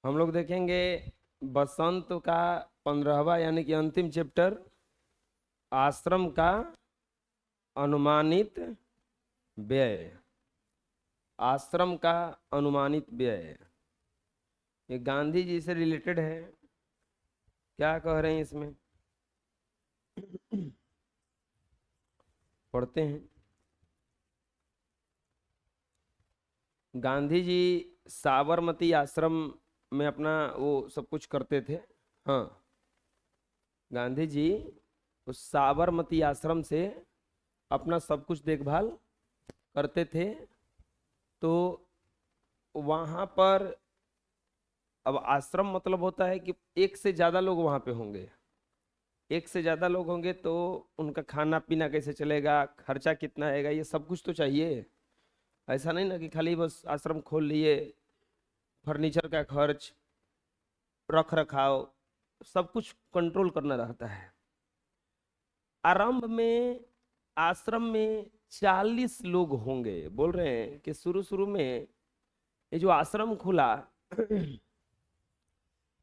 हम लोग देखेंगे बसंत का 15वां यानी कि अंतिम चैप्टर, आश्रम का अनुमानित व्यय। आश्रम का अनुमानित व्यय ये गांधी जी से रिलेटेड है। क्या कह रहे हैं इसमें, पढ़ते हैं। गांधी जी साबरमती आश्रम में अपना वो सब कुछ करते थे। हाँ, गांधी जी उस साबरमती आश्रम से अपना सब कुछ देखभाल करते थे। तो वहाँ पर अब आश्रम मतलब होता है कि एक से ज़्यादा लोग वहाँ पे होंगे। एक से ज़्यादा लोग होंगे तो उनका खाना पीना कैसे चलेगा, खर्चा कितना आएगा, ये सब कुछ तो चाहिए। ऐसा नहीं ना कि खाली बस आश्रम खोल लिए, फर्नीचर का खर्च, रख रखाव, सब कुछ कंट्रोल करना रहता है। आरंभ में आश्रम में 40 लोग होंगे। बोल रहे हैं कि शुरू शुरू में ये जो आश्रम खुला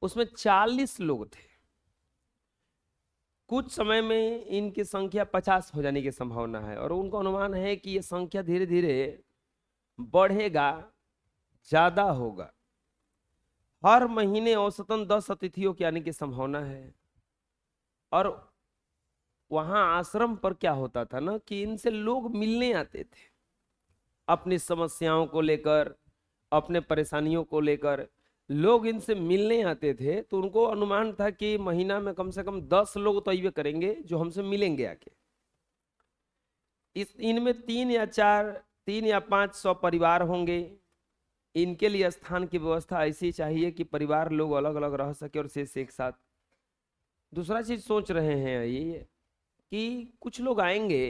उसमें 40 लोग थे। कुछ समय में इनकी संख्या 50 हो जाने की संभावना है और उनको अनुमान है कि ये संख्या धीरे धीरे बढ़ेगा, ज्यादा होगा। हर महीने औसतन 10 अतिथियों के आने की संभावना है। और वहां आश्रम पर क्या होता था ना कि इनसे लोग मिलने आते थे, अपनी समस्याओं को लेकर, अपने परेशानियों को लेकर लोग इनसे मिलने आते थे। तो उनको अनुमान था कि महीना में कम से कम 10 लोग तो ये करेंगे जो हमसे मिलेंगे आके। इस इनमें 3 या 5 सौ परिवार होंगे। इनके लिए स्थान की व्यवस्था ऐसी चाहिए कि परिवार लोग अलग अलग रह सके और शेष एक साथ। दूसरा चीज सोच रहे हैं ये कि कुछ लोग आएंगे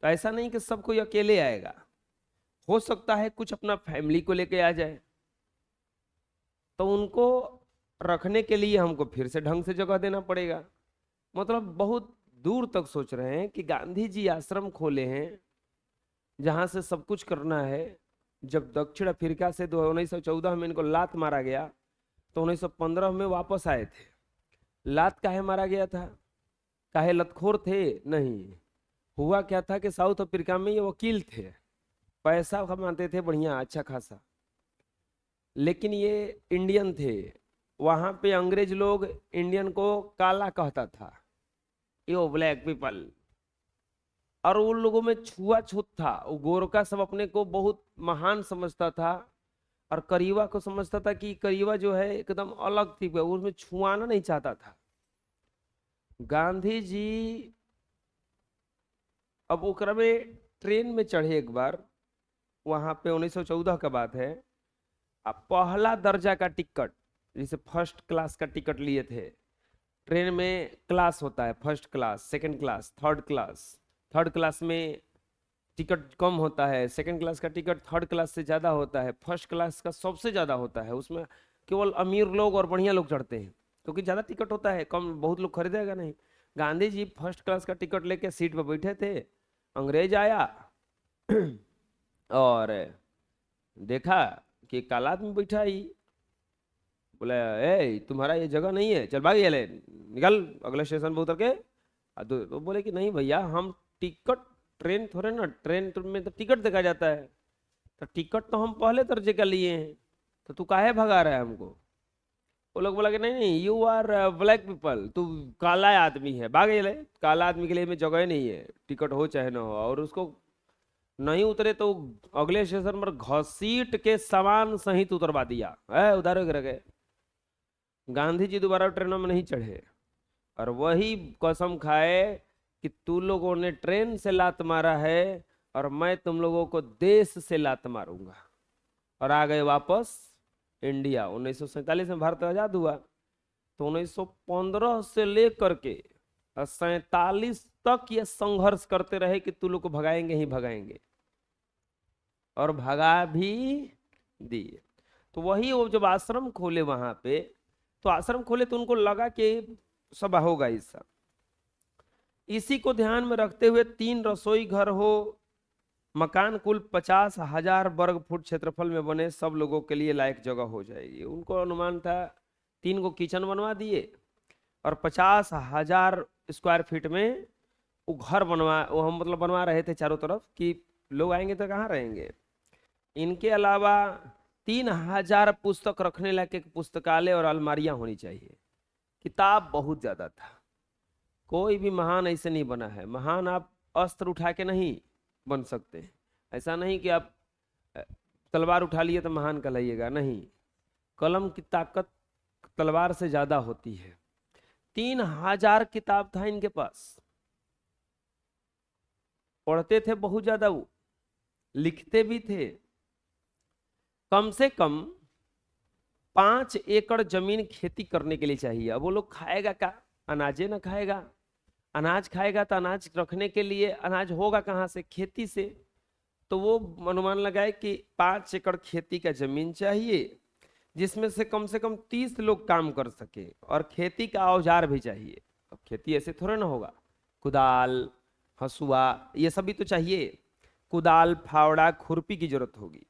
तो ऐसा नहीं कि सब कोई अकेले आएगा। हो सकता है कुछ अपना फैमिली को लेके आ जाए, तो उनको रखने के लिए हमको फिर से ढंग से जगह देना पड़ेगा। मतलब बहुत दूर तक सोच रहे हैं कि गांधी जी आश्रम खोले हैं जहां से सब कुछ करना है। जब दक्षिण अफ्रीका से 1914 में इनको लात मारा गया तो 1915 में वापस आए थे। लात काहे मारा गया था, काहे लतखोर थे? नहीं, हुआ क्या था कि साउथ अफ्रीका में ये वकील थे, पैसा कमाते थे बढ़िया अच्छा खासा, लेकिन ये इंडियन थे। वहां पे अंग्रेज लोग इंडियन को काला कहता था, यो ब्लैक पीपल। और उन लोगों में छुआछूत था। वो गोरखा सब अपने को बहुत महान समझता था और करीवा को समझता था कि करीवा जो है एकदम अलग थी, वो उसमें छुआना नहीं चाहता था। गांधी जी अब ओकरा में ट्रेन में चढ़े एक बार, वहां पे 1914 का बात है। अब पहला दर्जा का टिकट, जैसे फर्स्ट क्लास का टिकट लिए थे। ट्रेन में क्लास होता है, first class, second class, third class. Third class में टिकट कम होता है, सेकंड क्लास का टिकट थर्ड क्लास से ज़्यादा होता है, फर्स्ट क्लास का सबसे ज़्यादा होता है। उसमें केवल अमीर लोग और बढ़िया लोग चढ़ते हैं क्योंकि ज़्यादा टिकट होता है, कम बहुत लोग खरीदेगा नहीं। गांधी जी फर्स्ट क्लास का टिकट लेके सीट पर बैठे थे। अंग्रेज आया और देखा कि काला आदमी बैठा ही। बोला, ए तुम्हारा ये जगह नहीं है, चल भाग ये ले, निकल अगले स्टेशन पे उतर के। तो बोले कि नहीं भैया, हम टिकट, ट्रेन थोड़े ना, ट्रेन में तो टिकट देखा जाता है, तो टिकट तो हम पहले दर्जे का लिए हैं, तो तू काहे भगा रहा है हमको? वो लोग बोला कि नहीं नहीं, यू आर ब्लैक पीपल, तू काला आदमी है, भाग ये ले। काला आदमी के लिए में जगह नहीं है, टिकट हो चाहे ना हो। और उसको नहीं उतरे तो अगले स्टेशन पर घसीट के सामान सहित उतरवा दिया है, उधर गिर गए। गांधी जी दोबारा ट्रेनों में नहीं चढ़े और वही कसम खाए कि तू लोगों ने ट्रेन से लात मारा है और मैं तुम लोगों को देश से लात मारूंगा। और आ गए वापस इंडिया। 1947 में भारत आजाद हुआ, तो 1915 से लेकर के 47 तक ये संघर्ष करते रहे कि तू लोग को भगाएंगे ही भगाएंगे, और भगा भी दिए। तो वही वो जब आश्रम खोले वहां पे, तो आश्रम खोले तो उनको लगा कि सब होगा इस सब। इसी को ध्यान में रखते हुए 3 रसोई घर हो, मकान कुल 50,000 वर्ग फुट क्षेत्रफल में बने, सब लोगों के लिए लायक जगह हो जाएगी। उनको अनुमान था 3 गो किचन बनवा दिए और 50,000 स्क्वायर फीट में वो घर वो हम मतलब बनवा रहे थे चारों तरफ कि लोग आएंगे तो कहाँ रहेंगे। इनके अलावा 3,000 पुस्तक रखने लायक एक पुस्तकालय और अलमारियां होनी चाहिए। किताब बहुत ज्यादा था। कोई भी महान ऐसे नहीं बना है। महान आप अस्त्र उठा के नहीं बन सकते। ऐसा नहीं कि आप तलवार उठा लिए तो महान कहलाइएगा, नहीं। कलम की ताकत तलवार से ज्यादा होती है। 3,000 किताब था इनके पास। पढ़ते थे बहुत ज्यादा, वो लिखते भी थे। कम से कम 5 एकड़ जमीन खेती करने के लिए चाहिए। अब वो लोग खाएगा क्या? अनाजे ना खाएगा। अनाज खाएगा तो अनाज रखने के लिए अनाज होगा कहाँ से? खेती से। तो वो अनुमान लगाए कि 5 एकड़ खेती का जमीन चाहिए, जिसमें से कम 30 लोग काम कर सके, और खेती का औजार भी चाहिए। अब खेती ऐसे थोड़ा ना होगा। कुदाल, हसुआ, ये सब भी तो चाहिए। कुदाल, फावड़ा, खुरपी की जरूरत होगी।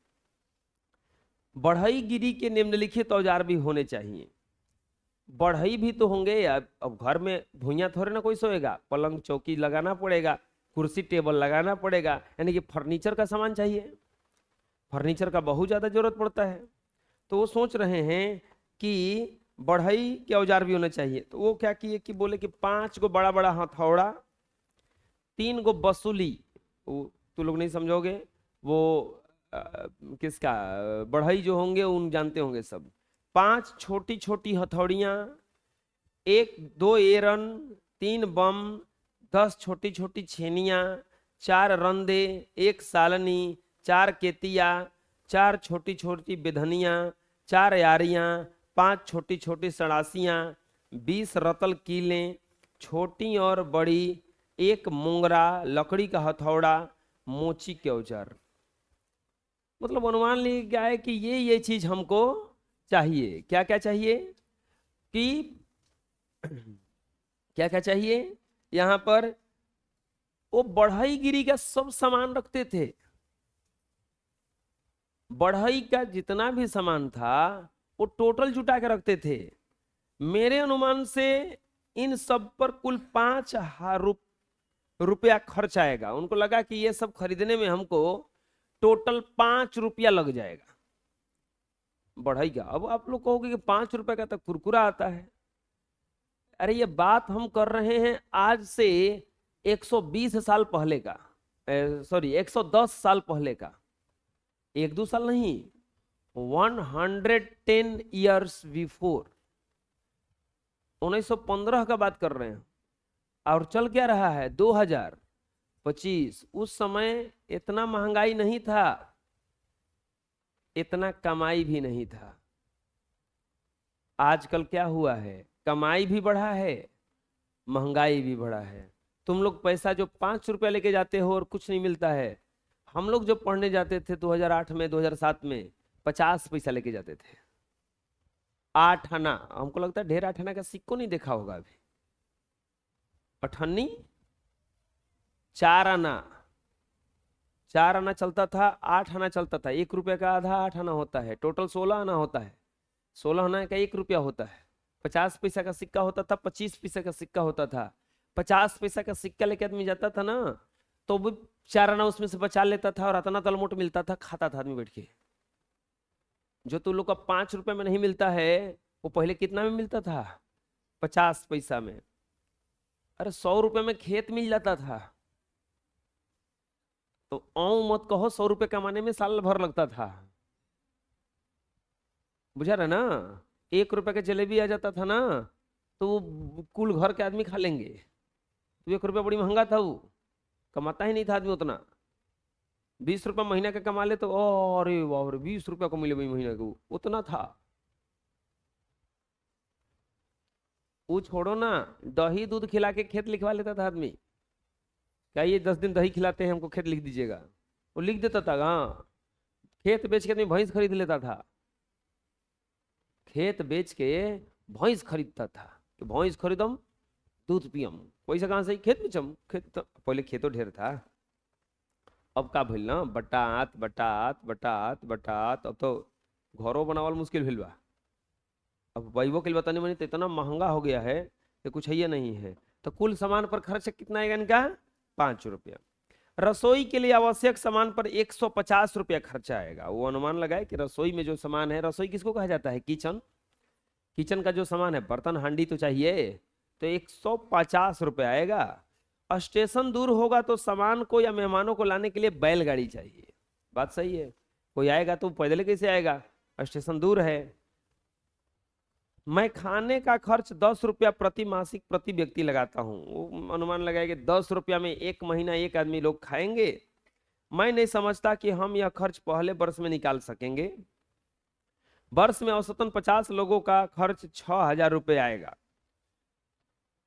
बढ़ई गिरी के निम्नलिखित औजार भी होने चाहिए। बढ़ई भी तो होंगे। अब घर में भुइयां थोड़े ना कोई सोएगा। पलंग चौकी लगाना पड़ेगा, कुर्सी टेबल लगाना पड़ेगा, यानी कि फर्नीचर का सामान चाहिए। फर्नीचर का बहुत ज्यादा जरूरत पड़ता है। तो वो सोच रहे हैं कि बढ़ई के औजार भी होने चाहिए। तो वो क्या किए कि बोले कि 5 गो बड़ा बड़ा हथौड़ा, 3 गो बसूली, वो तो लोग नहीं समझोगे, वो किसका बढ़ई जो होंगे उन जानते होंगे सब। 5 छोटी छोटी हथौड़ियां, 1-2 एरन, 3 बम, 10 छोटी छोटी छेनियां, 4 रंदे, 1 सालनी, 4 केतिया, 4 छोटी छोटी बेधनियां, 4 यारियां, 5 छोटी छोटी सड़ासियां, 20 रतल कीलें, छोटी और बड़ी, 1 मोंगरा, लकड़ी का हथौड़ा, मोची के औजार। मतलब अनुमान लिया गया है कि ये चीज हमको चाहिए। क्या क्या चाहिए कि क्या क्या चाहिए यहां पर? वो बढ़ई गिरी का सब सामान रखते थे। बढ़ई का जितना भी सामान था वो टोटल जुटा के रखते थे। मेरे अनुमान से इन सब पर कुल 5,000 रुपया खर्च आएगा। उनको लगा कि ये सब खरीदने में हमको टोटल 5 रुपया लग जाएगा बढ़ई का। अब आप लोग कहोगे कि 5 रुपए का तो कुरकुरा आता है। अरे ये बात हम कर रहे हैं आज से 120 साल पहले का, सॉरी 110 साल पहले का। 1-2 साल नहीं, 110 ईयर्स बिफोर। 1915 का बात कर रहे हैं। और चल क्या रहा है 2025। उस समय इतना महंगाई नहीं था, इतना कमाई भी नहीं था। आजकल क्या हुआ है? कमाई भी बढ़ा है, महंगाई भी बढ़ा है। तुम लोग पैसा जो 5 रुपया लेके जाते हो और कुछ नहीं मिलता है। हम लोग जब पढ़ने जाते थे 2008 में, 2007 में, 50 पैसा लेके जाते थे। 8 आना, हमको लगता है ढेर 8 आना का सिक्को नहीं देखा होगा अभी। अठन्नी 4 आना, 4 आना चलता था, 8 आना चलता था। 1 रुपये का आधा 8 आना होता है, टोटल 16 आना होता है। 16 आना का 1 रुपया होता है। 50 पैसा का सिक्का होता था, 25 पैसा का सिक्का होता था। 50 पैसा का सिक्का लेके आदमी जाता था ना, तो वो 4 आना उसमें से बचा लेता था और अतना तलमोट मिलता था, खाता था आदमी बैठ के। जो तुम लोग का 5 रुपए में नहीं मिलता है, वो पहले कितना में मिलता था? 50 पैसा में। अरे 100 रुपए में खेत मिल जाता था। तो मत कहो, 100 रुपए कमाने में साल भर लगता था। बुझा रहा ना? 1 रुपए का जलेबी आ जाता था ना, तो वो कुल घर के आदमी खा लेंगे। तो 1 रुपया बड़ी महंगा था, वो कमाता ही नहीं था आदमी उतना। 20 रुपया महीना का कमा ले तो अरे वाह रे, 20 रुपया को मिले भाई महीना को, उतना था। वो छोड़ो ना, दही दूध खिला के खेत लिखवा लेता था आदमी। क्या ये 10 दिन दही खिलाते हैं हमको, खेत लिख दीजिएगा। वो लिख देता था। हाँ, खेत बेच के आदमी भैंस खरीद लेता था। खेत बेच के भैंस खरीदता था कि भैंस खरीदम, दूध पियम। पैसा कहाँ से? खेत बेचम। खेत तो पहले खेतों ढेर था। अब का भइल ना, बटात बटात बटात बटात, अब तो घरों बनावल मुश्किल भइल बा। अब वैभव के लिए बताने मनी तो इतना महंगा हो गया है कि कुछ है ये नहीं है। तो कुल सामान पर खर्च कितना आएगा इनका? 5 रुपया। रसोई के लिए आवश्यक सामान पर 150 रुपया खर्चा आएगा। वो अनुमान लगाए कि रसोई में जो सामान है, रसोई किसको कहा जाता है? किचन। किचन का जो सामान है, बर्तन हांडी तो चाहिए, तो 150 रुपया आएगा। स्टेशन दूर होगा तो सामान को या मेहमानों को लाने के लिए बैलगाड़ी चाहिए। बात सही है। कोई आएगा तो पैदल कैसे आएगा, स्टेशन दूर है। मैं खाने का खर्च 10 रुपया प्रति मासिक प्रति व्यक्ति लगाता हूँ। वो अनुमान लगाया कि 10 रुपया में एक महीना एक आदमी लोग खाएंगे। मैं नहीं समझता कि हम यह खर्च पहले वर्ष में निकाल सकेंगे। वर्ष में औसतन 50 लोगों का खर्च 6,000 रुपये आएगा।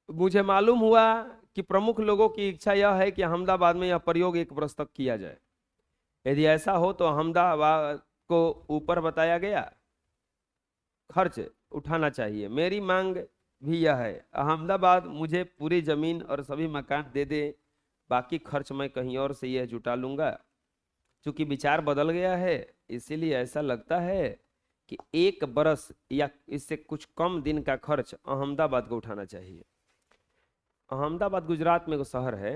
मुझे मालूम हुआ कि प्रमुख लोगों की इच्छा यह है कि अहमदाबाद में यह प्रयोग 1 वर्ष तक किया जाए। यदि ऐसा हो तो अहमदाबाद को ऊपर बताया गया खर्च उठाना चाहिए। मेरी मांग भी यह है, अहमदाबाद मुझे पूरी जमीन और सभी मकान दे दे, बाकी खर्च मैं कहीं और से यह जुटा लूंगा। क्योंकि विचार बदल गया है, इसीलिए ऐसा लगता है कि 1 बरस या इससे कुछ कम दिन का खर्च अहमदाबाद को उठाना चाहिए। अहमदाबाद गुजरात में एक शहर है,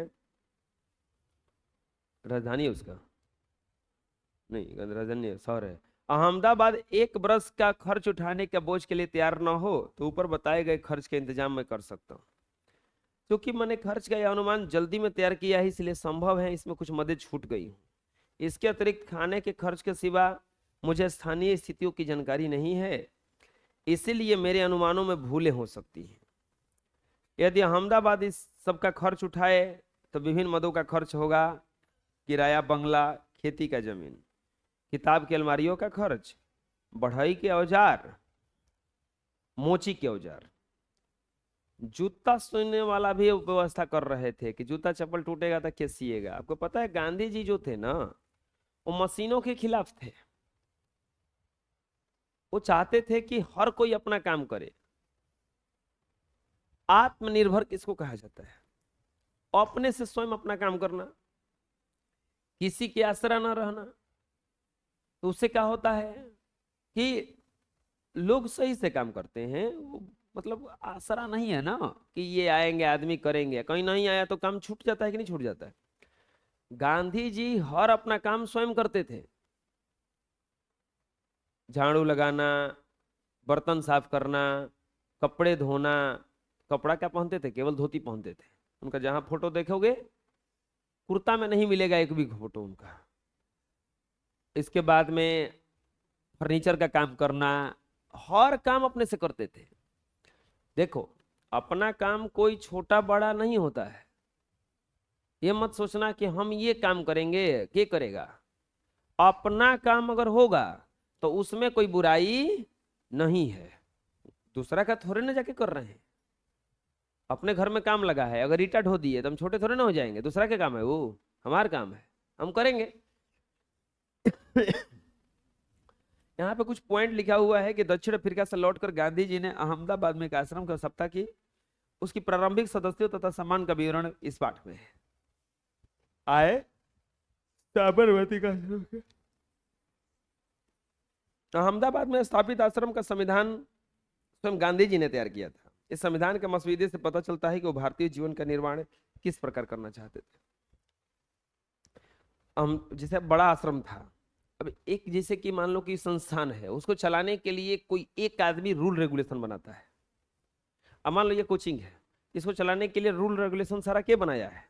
राजधानी है उसका, नहीं राजधानी शहर है। अहमदाबाद 1 बरस का खर्च उठाने के बोझ के लिए तैयार ना हो तो ऊपर बताए गए खर्च के इंतजाम मैं कर सकता हूँ। क्योंकि मैंने खर्च का यह अनुमान जल्दी में तैयार किया है, इसलिए संभव है इसमें कुछ मदद छूट गई। इसके अतिरिक्त खाने के खर्च के सिवा मुझे स्थानीय स्थितियों की जानकारी नहीं है, इसीलिए मेरे अनुमानों में भूलें हो सकती हैं। यदि अहमदाबाद इस सब का खर्च उठाए तो विभिन्न मदों का खर्च होगा, किराया बंगला, खेती का जमीन, किताब की अलमारियों का खर्च, बढ़ई के औजार, मोची के औजार, जूता सिलने वाला भी व्यवस्था कर रहे थे कि जूता चप्पल टूटेगा तो क्या सिएगा। आपको पता है गांधी जी जो थे ना, वो मशीनों के खिलाफ थे। वो चाहते थे कि हर कोई अपना काम करे। आत्मनिर्भर किसको कहा जाता है? अपने से स्वयं अपना काम करना, किसी के आसरा न रहना। तो उससे क्या होता है कि लोग सही से काम करते हैं। मतलब आसरा नहीं है ना कि ये आएंगे आदमी करेंगे, कहीं नहीं आया तो काम छूट जाता है कि नहीं छूट जाता है। गांधी जी हर अपना काम स्वयं करते थे। झाड़ू लगाना, बर्तन साफ करना, कपड़े धोना। कपड़ा क्या पहनते थे? केवल धोती पहनते थे। उनका जहां फोटो देखोगे कुर्ता में नहीं मिलेगा एक भी फोटो उनका। इसके बाद में फर्नीचर का काम करना, हर काम अपने से करते थे। देखो, अपना काम कोई छोटा बड़ा नहीं होता है। ये मत सोचना कि हम ये काम करेंगे, क्या करेगा। अपना काम अगर होगा तो उसमें कोई बुराई नहीं है। दूसरा का थोड़े ना जाके कर रहे हैं। अपने घर में काम लगा है, अगर ईटा ढो दिए तो हम छोटे थोड़े ना हो जाएंगे। दूसरा का काम है, वो हमारा काम है, हम करेंगे। यहाँ पे कुछ पॉइंट लिखा हुआ है कि दक्षिण अफ्रीका से लौटकर गांधी जी ने अहमदाबाद में एक आश्रम की स्थापना की। उसकी प्रारंभिक सदस्यों तथा सम्मान का विवरण इस पाठ में है। आए साबरमती का अहमदाबाद में स्थापित आश्रम का संविधान स्वयं गांधी जी ने तैयार किया था। इस संविधान के मसवीदे से पता चलता है कि वो भारतीय जीवन का निर्माण किस प्रकार करना चाहते थे। हम जैसे बड़ा आश्रम था, अब एक जैसे कि मान लो कि संस्थान है, उसको चलाने के लिए कोई एक आदमी रूल रेगुलेशन बनाता है। अब मान लो ये कोचिंग है, इसको चलाने के लिए रूल रेगुलेशन सारा क्या बनाया है?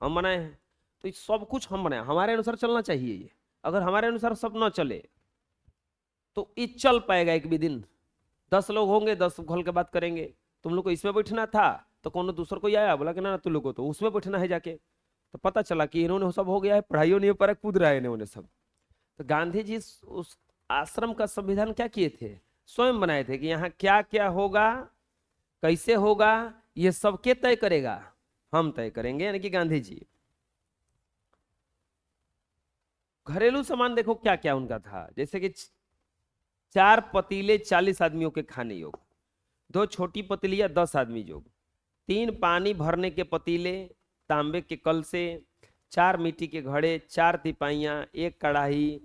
हम बनाए हैं। तो सब कुछ हम बनाए, हमारे अनुसार चलना चाहिए ये। अगर हमारे अनुसार सब ना चले तो ये चल पाएगा एक भी दिन? 10 लोग होंगे, 10 खोल के बात करेंगे। तुम लोग को इसमें बैठना था तो कौन दूसरा कोई आया बोला कि ना तुम लोग को तो उसमें बैठना है जाके। तो पता चला कि इन्होंने सब हो गया है, पढ़ाइयों नहीं पर कूद रहा है इन्होंने सब। तो गांधी जी उस आश्रम का संविधान क्या किए थे? स्वयं बनाए थे कि यहाँ क्या क्या होगा, कैसे होगा, ये सब के तय करेगा? हम तय करेंगे, यानी कि गांधी जी। घरेलू सामान देखो क्या क्या उनका था, जैसे कि 4 पतीले 40 आदमियों के खाने योग्य, 2 छोटी पतीलियां 10 आदमी योग्य, 3 पानी भरने के पतीले तांबे के कल से, 4 मिट्टी के घड़े, 4 तिपाइयाँ, 1 कढ़ाई,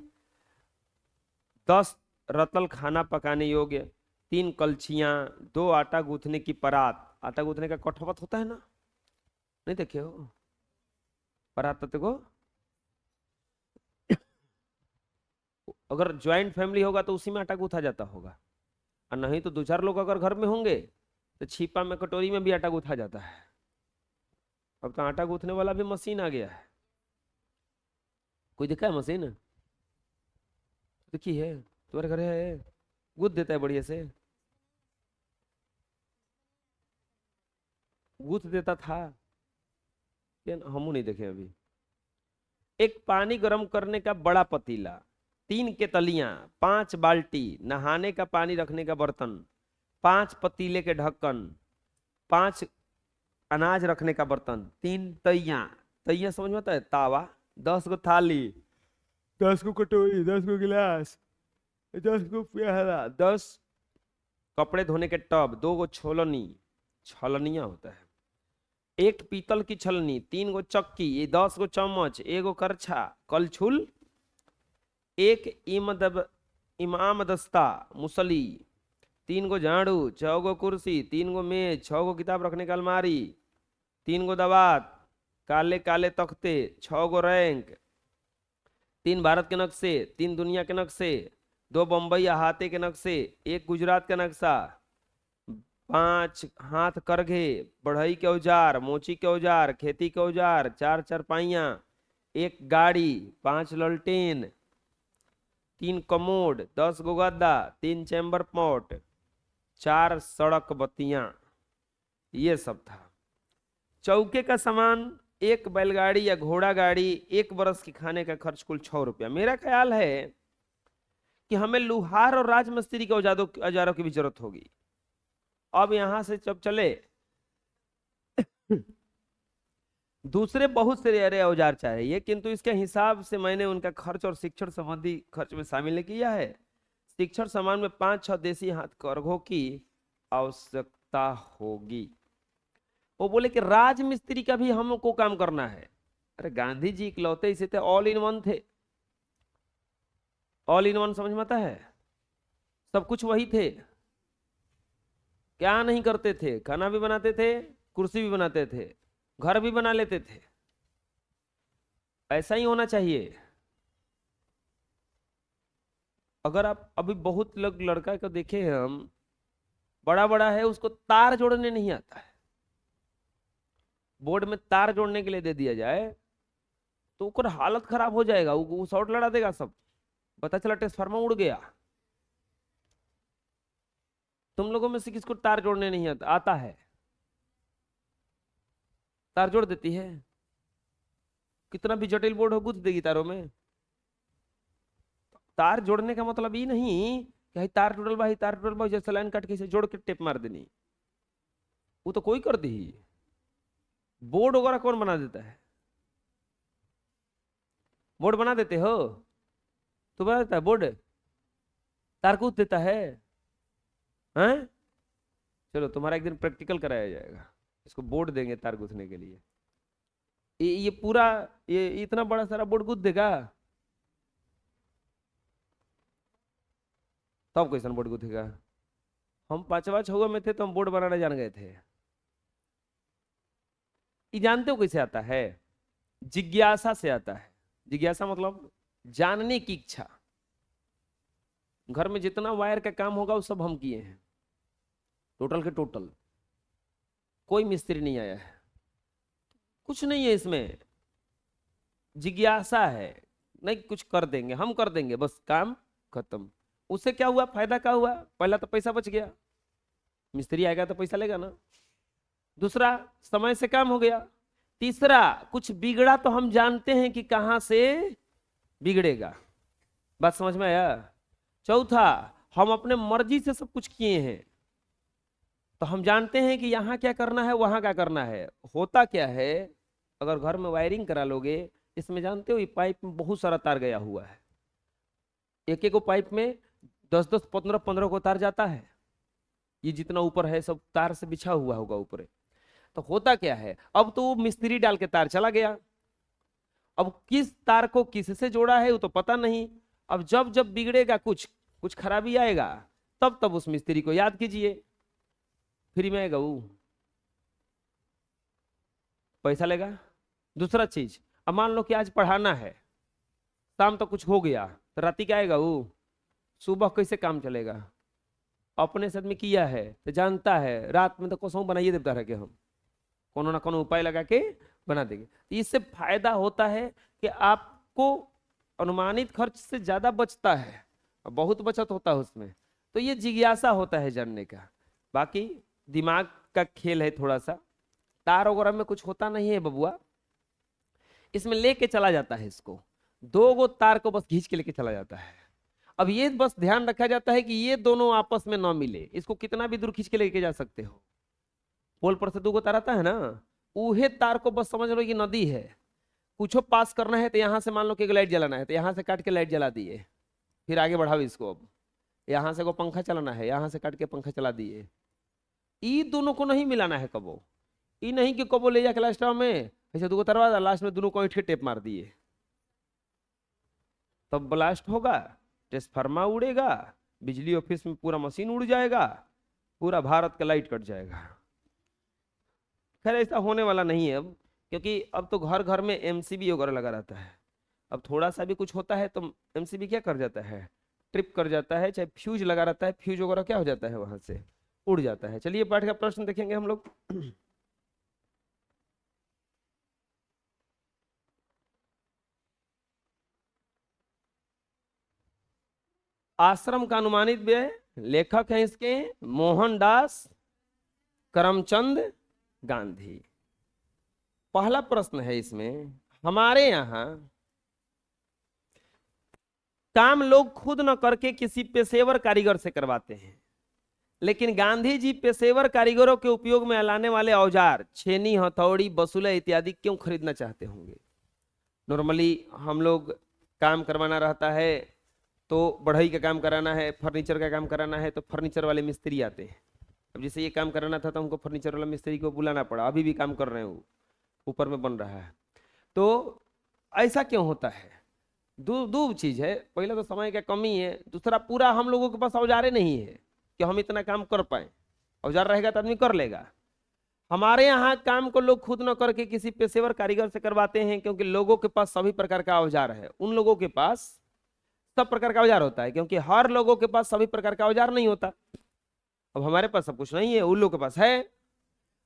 10 रतल खाना पकाने योग्य, 3 कलछियाँ, 2 आटा गूंथने की परात। आटा गूंथने का कठौत होता है ना, नहीं देखे हो परात को? अगर ज्वाइंट फैमिली होगा तो उसी में आटा गूंथा जाता होगा, और नहीं तो 2-4 लोग अगर घर में होंगे तो छिपा में, कटोरी में भी आटा गूंथा जाता है। अब तो आटा गूंथने वाला भी मशीन आ गया है। कोई देखा है मशीन? देखी है? तुम्हारे घर है? गूंथ देता है बढ़िया से, गूंथ देता था, हम नहीं देखे अभी। एक पानी गर्म करने का बड़ा पतीला, 3 केतलियां, 5 बाल्टी, नहाने का पानी रखने का बर्तन, 5 पतीले के ढक्कन, 5 अनाज रखने का बर्तन, 3 तैया, तैया समझ में आता है? तावा, 10 को थाली, 10 को कटोरी, 10 को गिलास, 10 को प्याला, 10 कपड़े धोने के टब, 2 को छोलनी, छलनिया होता है, 1 पीतल की छलनी, 3 गो चक्की, 10 गो चम्मच, 1 गो करछा कलछुल, 1 इमाम दस्ता मुसली, 3 गो झाड़ू, 6 गो कुर्सी, 3 गो मेज, 6 गो किताब रखने का अलमारी, 3 गो दवात, काले काले तख्ते, 6 गो रैंक, 3 भारत के नक्शे, 3 दुनिया के नक्शे, 2 बम्बई अहाते के नक्शे, 1 गुजरात का नक्शा, 5 हाथ करघे, बढ़ई के औजार, मोची के औजार, खेती के औजार, 4 चारपाइयाँ, 1 गाड़ी, 5 ललटेन, 3 कमोड, 10 गो गद्दा, 3 चैम्बर पॉट, 4 सड़क बत्तियां, ये सब था। चौके का सामान, 1 बैलगाड़ी या घोड़ा गाड़ी, 1 बरस की खाने का खर्च कुल 6 रुपया। मेरा ख्याल है कि हमें लुहार और राजमिस्त्री के औजारों की भी जरूरत होगी। अब यहां से जब चले दूसरे बहुत से अरे औजार चाहिए, किंतु इसके हिसाब से मैंने उनका खर्च और शिक्षण संबंधी खर्च में शामिल नहीं किया है। शिक्षण सामान में 5-6 देसी हाथ करघों की आवश्यकता होगी। वो बोले कि राजमिस्त्री का भी हमको काम करना है। अरे गांधी जी इकलौते इसे थे, ऑल इन वन थे। ऑल इन वन समझ में आता है? सब कुछ वही थे। क्या नहीं करते थे? खाना भी बनाते थे, कुर्सी भी बनाते थे, घर भी बना लेते थे। ऐसा ही होना चाहिए। अगर आप अभी बहुत लोग लड़का को देखे हैं हम, बड़ा बड़ा है, उसको तार जोड़ने नहीं आता है। बोर्ड में तार जोड़ने के लिए दे दिया जाए तो उसका हालत खराब हो जाएगा, वो शॉर्ट लड़ा देगा सब, पता चला ट्रांसफार्मर उड़ गया। तुम लोगों में से किसको तार जोड़ने नहीं आता है? तार जोड़ देती है? कितना भी जटिल बोर्ड हो, गुथ देगी तारों में। तार जोड़ने का मतलब ये नहीं कि तार टूटल बा, तार टूटल बा, जैसे लाइन काट के इसे जोड़ के टेप मार देनी। वो तो कोई कर दी। बोर्ड वगैरह कौन बना देता है? बोर्ड बना देते हो तो बना देता है बोर्ड? तार कूद देता है? हैं? चलो तुम्हारा एक दिन प्रैक्टिकल कराया जाएगा, इसको बोर्ड देंगे तार गूंथने के लिए। ये पूरा ये इतना बड़ा सारा बोर्ड गूंथ देगा? तब कैसा बोर्ड गूंथेगा? हम 5वां 6वां में थे तो हम बोर्ड बनाने जान गए थे। ये जानते हो कैसे आता है? जिज्ञासा से आता है। जिज्ञासा मतलब जानने की इच्छा। घर में जितना वायर का काम होगा वो सब हम किए हैं, टोटल के टोटल। कोई मिस्त्री नहीं आया है, कुछ नहीं है इसमें। जिज्ञासा है, नहीं कुछ कर देंगे, हम कर देंगे, बस काम खत्म। उससे क्या हुआ? फायदा क्या हुआ? पहला तो पैसा बच गया, मिस्त्री आएगा तो पैसा लेगा ना। दूसरा, समय से काम हो गया। तीसरा, कुछ बिगड़ा तो हम जानते हैं कि कहां से बिगड़ेगा। बात समझ में आया? चौथा, हम अपने मर्जी से सब कुछ किए हैं तो हम जानते हैं कि यहां क्या करना है, वहां क्या करना है। होता क्या है, अगर घर में वायरिंग करा लोगे, इसमें जानते हो ये पाइप में बहुत सारा तार गया हुआ है। एक एक पाइप में 10-10, 15-15 को तार जाता है। ये जितना ऊपर है सब तार से बिछा हुआ होगा ऊपर। तो होता क्या है, अब तो मिस्त्री डाल के तार चला गया, अब किस तार को किससे जोड़ा है वो तो पता नहीं। अब जब जब बिगड़ेगा, कुछ कुछ खराबी आएगा, तब तब उस मिस्त्री को याद कीजिए। फ्री में आएगा वो, पैसा लेगा। दूसरा चीज, अब मान लो कि आज पढ़ाना है, शाम तक कुछ हो गया तो राती क्या आएगा वो, सुबह कैसे काम चलेगा। अपने से आदमी किया है तो जानता है, रात में तो कसम बनाइए देता है कि हम कोनो ना कोनो उपाय लगा के बना देंगे। तो इससे फायदा होता है कि आपको अनुमानित खर्च से ज्यादा बचता है, बहुत बचत होता है उसमें। तो ये जिज्ञासा होता है जानने का। बाकी दिमाग का खेल है थोड़ा सा। तार वगैरह में कुछ होता नहीं है बबुआ, इसमें लेके चला जाता है इसको, 2 गो तार को बस खींच के लेके चला जाता है। अब ये बस ध्यान रखा जाता है कि ये दोनों आपस में ना मिले, इसको कितना भी दूर खींच के लेके जा सकते हो। पोल पर से 2 गो तार आता है ना, उहे तार को बस समझ लो कि नदी है, कुछ पास करना है तो यहाँ से मान लो कि एक लाइट जलाना है तो यहाँ से काट के लाइट जला दिए, फिर आगे बढ़ाओ इसको। अब यहाँ से को पंखा चलाना है, यहाँ से काट के पंखा चला दिए। ई दोनों को नहीं मिलाना है कबो, ई नहीं कि कबो ले जाके लास्ट में ऐसे 2 गो तार लास्ट में दोनों को ईंट के टेप मार दिए, तब ब्लास्ट होगा, ट्रांसफार्मर उड़ेगा, बिजली ऑफिस में पूरा मशीन उड़ जाएगा, पूरा भारत का लाइट कट जाएगा। खैर ऐसा होने वाला नहीं है अब, क्योंकि अब तो घर घर में एमसीबी वगैरह लगा रहता है। अब थोड़ा सा भी कुछ होता है तो एमसीबी क्या कर जाता है, ट्रिप कर जाता है, चाहे फ्यूज लगा रहता है, फ्यूज वगैरह क्या हो जाता है वहां से उड़ जाता है। चलिए पाठ का प्रश्न देखेंगे हम लोग। आश्रम का अनुमानित व्यय, लेखक हैं इसके मोहनदास करमचंद गांधी। पहला प्रश्न है इसमें, हमारे यहां काम लोग खुद न करके किसी पेशेवर कारीगर से करवाते हैं, लेकिन गांधी जी पेशेवर कारीगरों के उपयोग में लाने वाले औजार छेनी, हथौड़ी, बसुला इत्यादि क्यों खरीदना चाहते होंगे। नॉर्मली हम लोग काम करवाना रहता है तो बढ़ई का काम कराना है, फर्नीचर का काम कराना है तो फर्नीचर वाले मिस्त्री आते हैं। अब जैसे ये काम कराना था तो हमको फर्नीचर वाला मिस्त्री को बुलाना पड़ा, अभी भी काम कर रहे हैं, वो ऊपर में बन रहा है। तो ऐसा क्यों होता है, दो चीज है, पहले तो समय का कमी है, दूसरा पूरा हम लोगों के पास औजारे नहीं है कि हम इतना काम कर पाए। औजार रहेगा तो आदमी कर लेगा। हमारे यहाँ काम को लोग खुद न करके किसी पेशेवर कारीगर से करवाते हैं, क्योंकि लोगों के पास सभी प्रकार का औजार है। उन लोगों के पास सब प्रकार का औजार होता है, क्योंकि हर लोगों के पास सभी प्रकार का औजार नहीं होता। अब हमारे पास सब कुछ नहीं है, उन लोगों के पास है।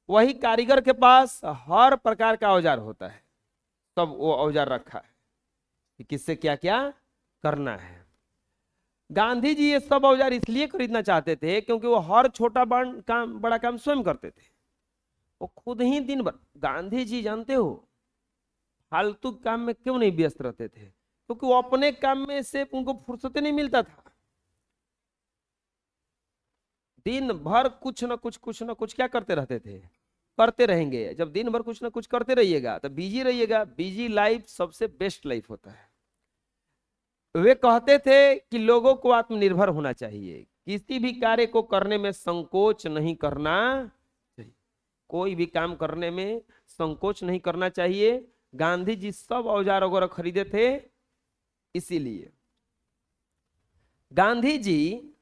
वही कारीगर के पास हर प्रकार का औजार होता है, तब वो औजार रखा है कि किससे क्या क्या करना है। गांधी जी ये सब औजार इसलिए खरीदना चाहते थे क्योंकि वो हर छोटा बड़ा काम स्वयं करते थे, वो खुद ही दिन भर। गांधी जी जानते हो फालतू काम में क्यों नहीं व्यस्त रहते थे, क्योंकि वो अपने काम में से उनको फुर्सत नहीं मिलता था। दिन भर कुछ ना कुछ क्या करते रहते थे, करते रहेंगे। जब दिन भर कुछ ना कुछ करते रहिएगा तो बिजी रहिएगा। बिजी लाइफ सबसे बेस्ट लाइफ होता है। वे कहते थे कि लोगों को आत्मनिर्भर होना चाहिए, किसी भी कार्य को करने में संकोच नहीं करना चाहिए, कोई भी काम करने में संकोच नहीं करना चाहिए। गांधी जी सब औजार वगैरह खरीदे थे। इसीलिए गांधी जी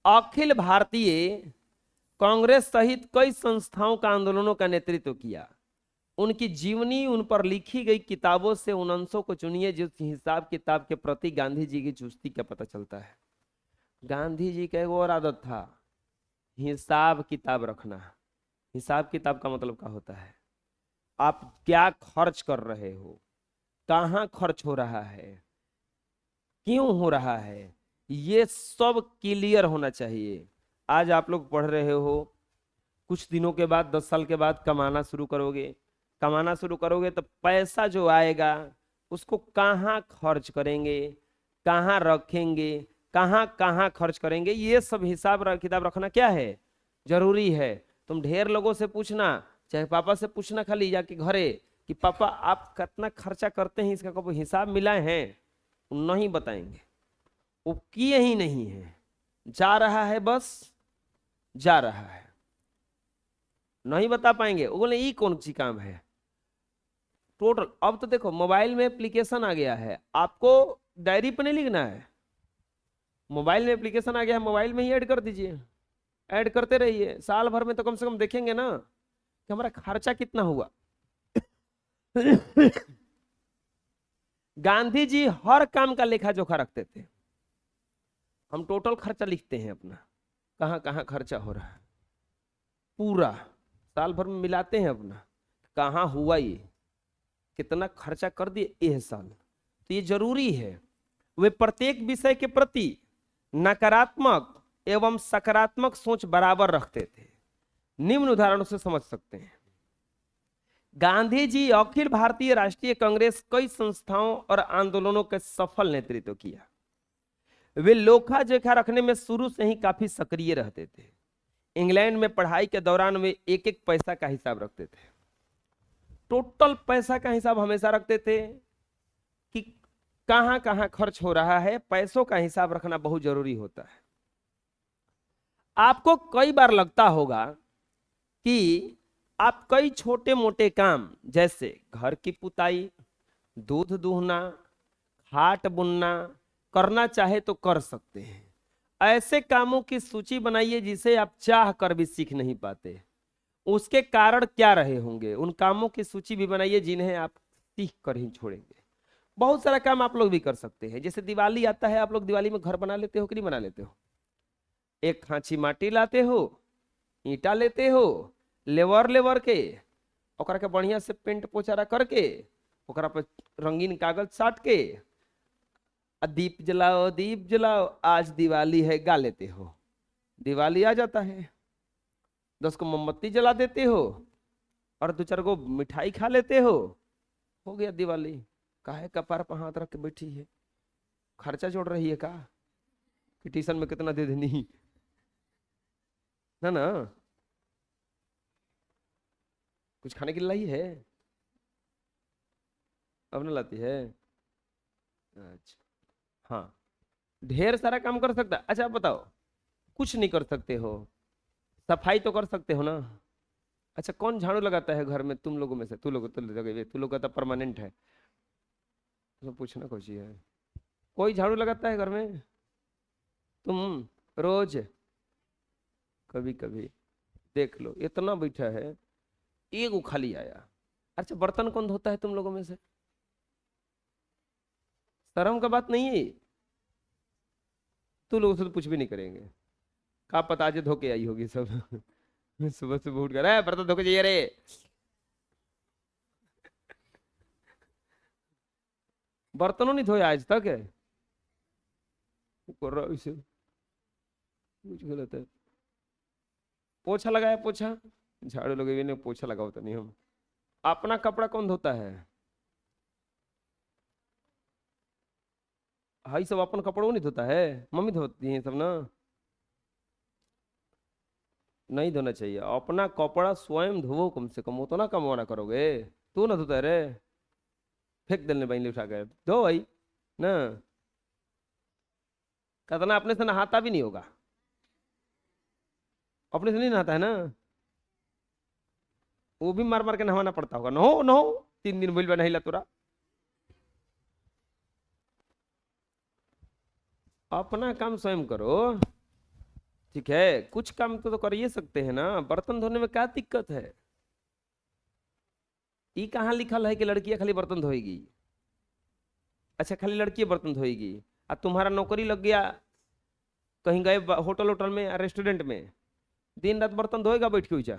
अखिल भारतीय कांग्रेस सहित कई संस्थाओं का आंदोलनों का नेतृत्व किया। उनकी जीवनी, उन पर लिखी गई किताबों से उन अंशों को चुनिए जिस हिसाब किताब के प्रति गांधी जी की चुस्ती का पता चलता है। गांधी जी का एक और आदत था, हिसाब किताब रखना। हिसाब किताब का मतलब क्या होता है, आप क्या खर्च कर रहे हो, कहाँ खर्च हो रहा है, क्यों हो रहा है, ये सब क्लियर होना चाहिए। आज आप लोग पढ़ रहे हो, कुछ दिनों के बाद 10 साल के बाद कमाना शुरू करोगे। कमाना शुरू करोगे तो पैसा जो आएगा उसको कहाँ खर्च करेंगे, कहाँ रखेंगे, कहाँ कहाँ खर्च करेंगे, ये सब हिसाब किताब रखना क्या है, जरूरी है। तुम ढेर लोगों से पूछना, चाहे पापा से पूछना खाली जाके घरे कि पापा आप कितना खर्चा करते हैं, इसका कभी हिसाब मिलाए हैं, नहीं बताएंगे। वो किए ही नहीं है, जा रहा है, बस जा रहा है, नहीं बता पाएंगे। वो बोले ये कौन सी काम है, टोटल। अब तो देखो मोबाइल में एप्लीकेशन आ गया है, आपको डायरी पर नहीं लिखना है, मोबाइल में एप्लीकेशन आ गया है, मोबाइल में ही ऐड कर दीजिए, ऐड करते रहिए। साल भर में तो कम से कम देखेंगे ना कि हमारा खर्चा कितना हुआ। गांधी जी हर काम का लेखा जोखा रखते थे। हम टोटल खर्चा लिखते हैं अपना, कहाँ कहाँ खर्चा हो रहा है, पूरा साल भर में मिलाते हैं अपना, कहाँ हुआ ये, कितना खर्चा कर दिए यह साल। तो ये जरूरी है। वे प्रत्येक विषय के प्रति नकारात्मक एवं सकारात्मक सोच बराबर रखते थे। निम्न उदाहरणों से समझ सकते हैं। गांधी जी अखिल भारतीय राष्ट्रीय कांग्रेस कई संस्थाओं और आंदोलनों के सफल नेतृत्व किया। वे लेखा जोखा रखने में शुरू से ही काफी सक्रिय रहते थे। इंग्लैंड में पढ़ाई के दौरान वे एक एक पैसा का हिसाब रखते थे, टोटल पैसा का हिसाब हमेशा रखते थे कि कहां कहां खर्च हो रहा है। पैसों का हिसाब रखना बहुत जरूरी होता है। आपको कई बार लगता होगा कि आप कई छोटे मोटे काम जैसे घर की पुताई, दूध दूहना, खाट बुनना करना चाहे तो कर सकते हैं। ऐसे कामों की सूची बनाइए जिसे आप चाह कर भी सीख नहीं पाते। उसके कारण क्या रहे होंगे, उन कामों की सूची भी बनाइए जिन्हें आप सीख कर ही छोड़ेंगे। बहुत सारा काम आप लोग भी कर सकते हैं। जैसे दिवाली आता है, आप लोग दिवाली में घर बना लेते हो कि नहीं बना लेते हो? एक खांची माटी लाते हो, ईंटा लेते हो, लेवर लेवर के ओकरा के बढ़िया से पेंट पोचारा करके ओकरा पर रंगीन कागज साट के दीप जलाओ, दीप जलाओ, आज दिवाली है गा लेते हो। दिवाली आ जाता है, 10 को मोमबत्ती जला देते हो और 2-4 को मिठाई खा लेते हो गया दिवाली। काहे कपार पर हाथ रख के बैठी है, खर्चा जोड़ रही है का कि ट्यूशन में कितना दे देनी ना ना, कुछ खाने के लिए लाई है, अब ना लाती है। अच्छा हाँ, ढेर सारा काम कर सकता। अच्छा आप बताओ, कुछ नहीं कर सकते हो, सफाई तो कर सकते हो ना। अच्छा कौन झाड़ू लगाता है घर में तुम लोगों में से? तू लोग का तो परमानेंट है, तो पूछना कुछ है। कोई झाड़ू लगाता है घर में? तुम रोज? कभी कभी देख लो, इतना बैठा है, एक खाली आया। अच्छा बर्तन कौन धोता है तुम लोगों में से? शर्म का बात नहीं है, तू लोगों से तो कुछ भी नहीं करेंगे। का पता आज धो के आई होगी सब। सुबह सुबह उठ कर बर्तन धो के जाइए रे। बर्तनों नहीं धोया आज तक है, कर रहा इसे कुछ गलत है। पोछा लगाया, पोछा झाड़ू लगे हुए, पोछा लगाओ तो नहीं। हम अपना कपड़ा कौन धोता है? हाई सब अपन कपड़ों नहीं धोता है, मम्मी धोती है सब ना। नहीं धोना चाहिए, अपना कपड़ा स्वयं धोवो, कम से कम उतना कमवाना करोगे। तू ना धोता है रे, फेंक देने बहन उठा कर धो भाई ना। कहता अपने से नहाता भी नहीं होगा, अपने से नहीं नहाता है ना, वो भी मार मार के नहाना पड़ता होगा। नहो नहो 3 दिन बोल नहीं ला तुरा। अपना काम स्वयं करो, ठीक है। कुछ काम तो कर ही सकते हैं ना, बर्तन धोने में क्या दिक्कत है? ये कहाँ लिखल है कि लड़कियां खाली बर्तन धोएगी? अच्छा खाली लड़की बर्तन धोएगी, और तुम्हारा नौकरी लग गया कहीं गए होटल होटल में, रेस्टोरेंट में, दिन रात बर्तन धोएगा बैठ के ऊंचा।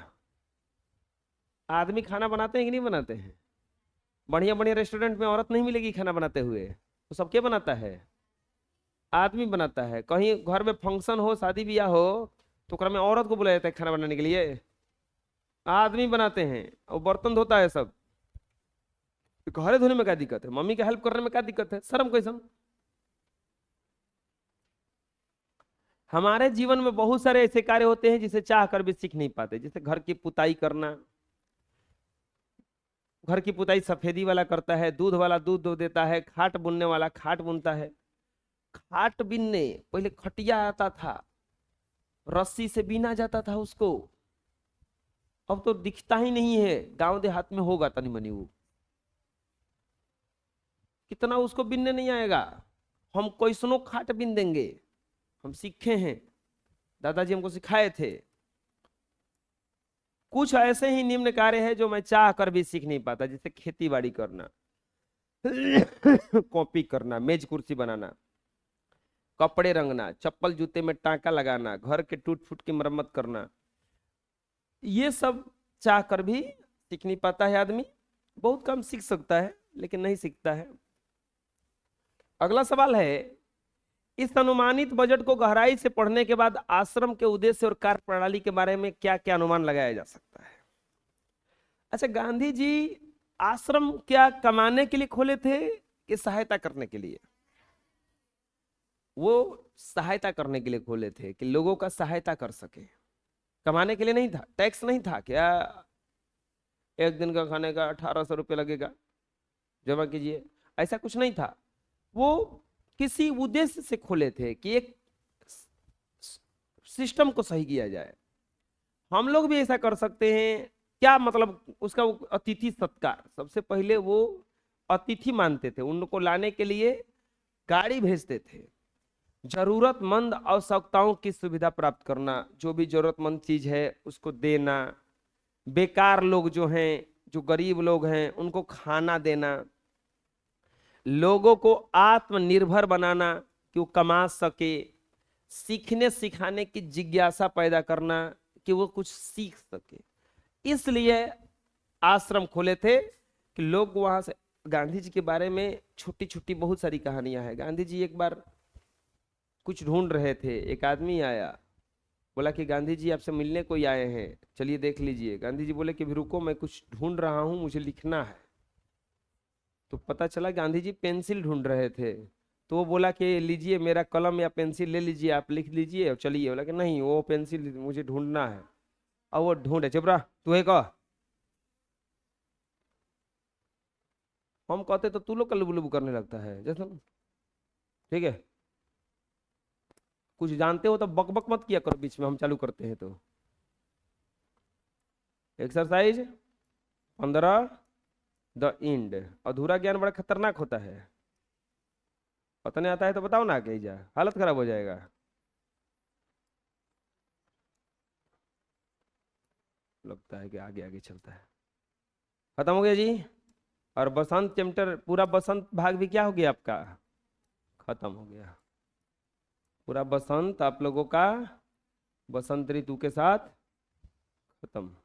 आदमी खाना बनाते हैं कि नहीं बनाते हैं? बढ़िया बढ़िया रेस्टोरेंट में औरत नहीं मिलेगी खाना बनाते हुए, तो सब क्या बनाता है? आदमी बनाता है। कहीं घर में फंक्शन हो, शादी ब्याह हो, तो ओकरा में औरत को बुलाया जाता है खाना बनाने के लिए, आदमी बनाते हैं और बर्तन धोता है सब। घरे धोने में क्या दिक्कत है? मम्मी का हेल्प करने में क्या दिक्कत है? शर्म कैसन? हमारे जीवन में बहुत सारे ऐसे कार्य होते हैं जिसे चाह कर भी सीख नहीं पाते। जैसे घर की पुताई करना, घर की पुताई सफेदी वाला करता है, दूध वाला दूध दो देता है, खाट बुनने वाला खाट बुनता है। खाट बिनने पहले खटिया आता था, रस्सी से बीना जाता था उसको, अब तो दिखता ही नहीं है। गांव देहात में होगा तनी मनी वो, कितना उसको बिनने नहीं आएगा, हम कैसनो खाट बिन देंगे। हम सीखे हैं, दादाजी हमको सिखाए थे। कुछ ऐसे ही निम्न कार्य है जो मैं चाह कर भी सीख नहीं पाता, जैसे खेती बाड़ी करना, कॉपी करना, मेज कुर्सी बनाना, कपड़े रंगना, चप्पल जूते में टांका लगाना, घर के टूट फूट की मरम्मत करना, ये सब चाह कर भी सीख नहीं पाता है आदमी। बहुत कम सीख सकता है, लेकिन नहीं सीखता है। अगला सवाल है, इस अनुमानित बजट को गहराई से पढ़ने के बाद आश्रम के उद्देश्य और कार्य प्रणाली के बारे में क्या क्या अनुमान लगाया जा सकता है? अच्छा, गांधी जी आश्रम क्या कमाने के लिए खोले थे कि सहायता करने के लिए? वो सहायता करने के लिए खोले थे, कि लोगों का सहायता कर सके। कमाने के लिए नहीं था। टैक्स नहीं था क्या, एक दिन का खाने का 1800 रुपये लगेगा, जमा कीजिए, ऐसा कुछ नहीं था। वो किसी उद्देश्य से खोले थे कि एक सिस्टम को सही किया जाए। हम लोग भी ऐसा कर सकते हैं क्या? मतलब उसका अतिथि सत्कार, सबसे पहले वो अतिथि मानते थे, उनको लाने के लिए गाड़ी भेजते थे। जरूरतमंद आवश्यकताओं की सुविधा प्राप्त करना, जो भी जरूरतमंद चीज है उसको देना, बेकार लोग जो हैं, जो गरीब लोग हैं, उनको खाना देना, लोगों को आत्मनिर्भर बनाना कि वो कमा सके, सीखने सिखाने की जिज्ञासा पैदा करना कि वो कुछ सीख सके। इसलिए आश्रम खोले थे कि लोग वहां से। गांधी जी के बारे में छोटी छोटी बहुत सारी कहानियां हैं। गांधी जी एक बार कुछ ढूंढ रहे थे, एक आदमी आया, बोला कि गांधी जी आपसे मिलने कोई आए हैं, चलिए देख लीजिए। गांधी जी बोले कि भी रुको, मैं कुछ ढूंढ रहा हूं, मुझे लिखना है। तो पता चला गांधी जी पेंसिल ढूंढ रहे थे। तो वो बोला कि लीजिए मेरा कलम या पेंसिल ले लीजिए, आप लिख लीजिए और चलिए। बोला कि नहीं, वो पेंसिल मुझे ढूंढना है। और वो ढूंढे, चुप रहा तू है कह, हम कहते तो तू लोग कल्लू बुल्लू करने लगता है जैसा। ठीक है, कुछ जानते हो तो बक बक मत किया करो बीच में, हम चालू करते हैं तो। Exercise 15, the end. अधूरा ज्ञान बड़ा खतरनाक होता है। पता नहीं आता है तो बताओ ना, कहीं जा हालत खराब हो जाएगा। लगता है कि आगे आगे चलता है। खत्म हो गया जी। और बसंत चैप्टर पूरा, बसंत भाग भी क्या हो गया आपका, खत्म हो गया। पूरा बसंत आप लोगों का बसंत ऋतु के साथ खत्म।